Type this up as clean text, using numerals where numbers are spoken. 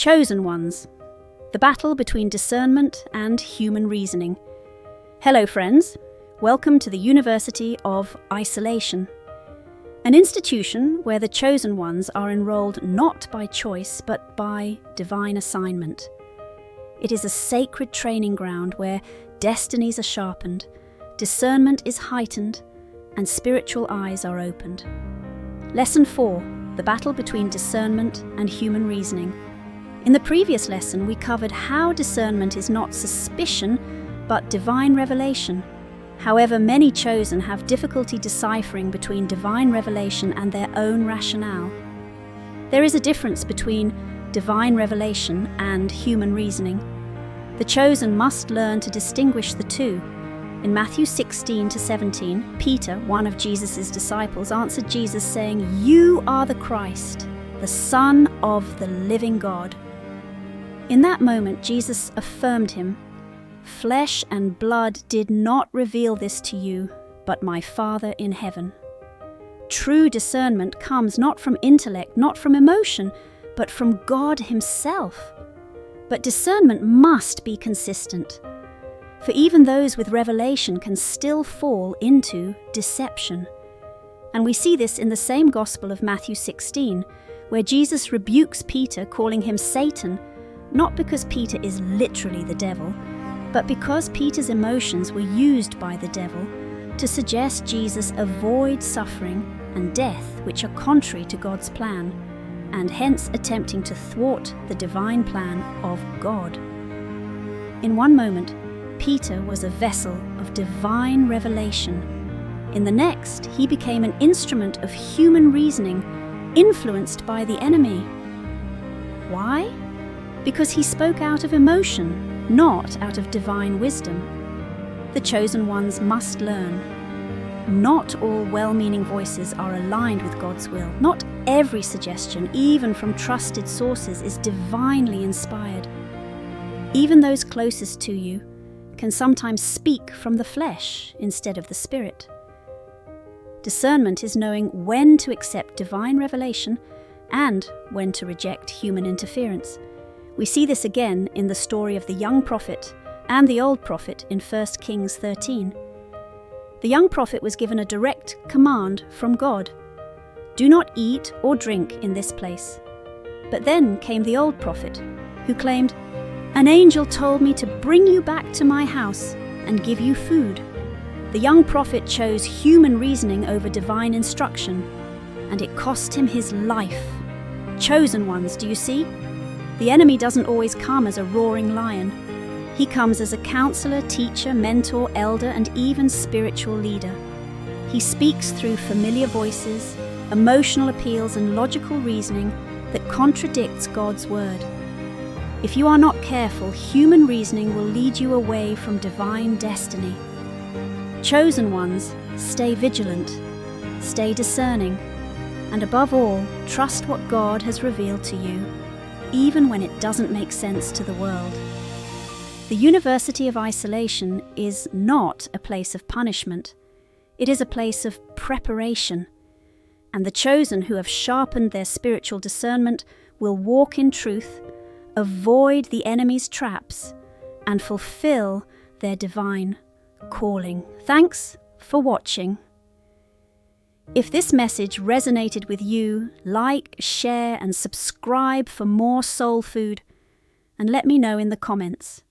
Chosen ones. The battle between discernment and human reasoning. Hello friends, welcome to the University of Isolation, an institution where the chosen ones are enrolled not by choice but by divine assignment. It is a sacred training ground where destinies are sharpened, discernment is heightened, and spiritual eyes are opened. Lesson 4. The battle between discernment and human reasoning. In the previous lesson, we covered how discernment is not suspicion, but divine revelation. However, many chosen have difficulty deciphering between divine revelation and their own rationale. There is a difference between divine revelation and human reasoning. The chosen must learn to distinguish the two. In Matthew 16-17, Peter, one of Jesus' disciples, answered Jesus saying, "You are the Christ, the Son of the living God." In that moment, Jesus affirmed him, "Flesh and blood did not reveal this to you, but my Father in heaven." True discernment comes not from intellect, not from emotion, but from God Himself. But discernment must be consistent, for even those with revelation can still fall into deception. And we see this in the same Gospel of Matthew 16, where Jesus rebukes Peter, calling him Satan, not because Peter is literally the devil, but because Peter's emotions were used by the devil to suggest Jesus avoid suffering and death, which are contrary to God's plan, and hence attempting to thwart the divine plan of God. In one moment, Peter was a vessel of divine revelation. In the next, he became an instrument of human reasoning, influenced by the enemy. Why? Because he spoke out of emotion, not out of divine wisdom. The chosen ones must learn. Not all well-meaning voices are aligned with God's will. Not every suggestion, even from trusted sources, is divinely inspired. Even those closest to you can sometimes speak from the flesh instead of the spirit. Discernment is knowing when to accept divine revelation and when to reject human interference. We see this again in the story of the young prophet and the old prophet in 1 Kings 13. The young prophet was given a direct command from God: "Do not eat or drink in this place." But then came the old prophet, who claimed, "An angel told me to bring you back to my house and give you food." The young prophet chose human reasoning over divine instruction, and it cost him his life. Chosen ones, do you see? The enemy doesn't always come as a roaring lion. He comes as a counselor, teacher, mentor, elder, and even spiritual leader. He speaks through familiar voices, emotional appeals, and logical reasoning that contradicts God's word. If you are not careful, human reasoning will lead you away from divine destiny. Chosen ones, stay vigilant, stay discerning, and above all, trust what God has revealed to you, even when it doesn't make sense to the world. The University of Isolation is not a place of punishment. It is a place of preparation. And the chosen who have sharpened their spiritual discernment will walk in truth, avoid the enemy's traps, and fulfill their divine calling. Thanks for watching. If this message resonated with you, like, share, and subscribe for more soul food, and let me know in the comments.